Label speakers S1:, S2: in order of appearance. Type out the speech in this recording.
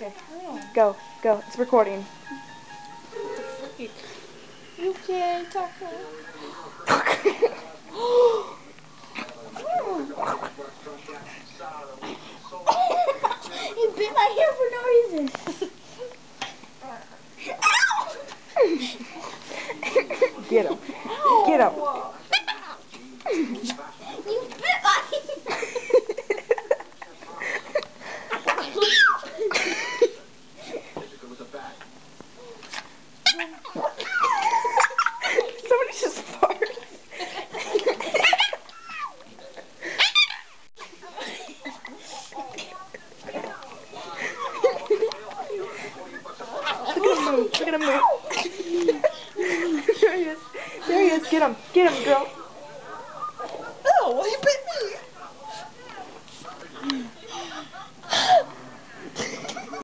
S1: Okay. Go. Go. It's recording.
S2: You can't talk. You bit my hair for no reason.
S1: Get him. Get him.
S2: You bit my
S1: Somebody just farted. Look at him move. Look at him move. There he is. There he is. Get him. Get him, girl.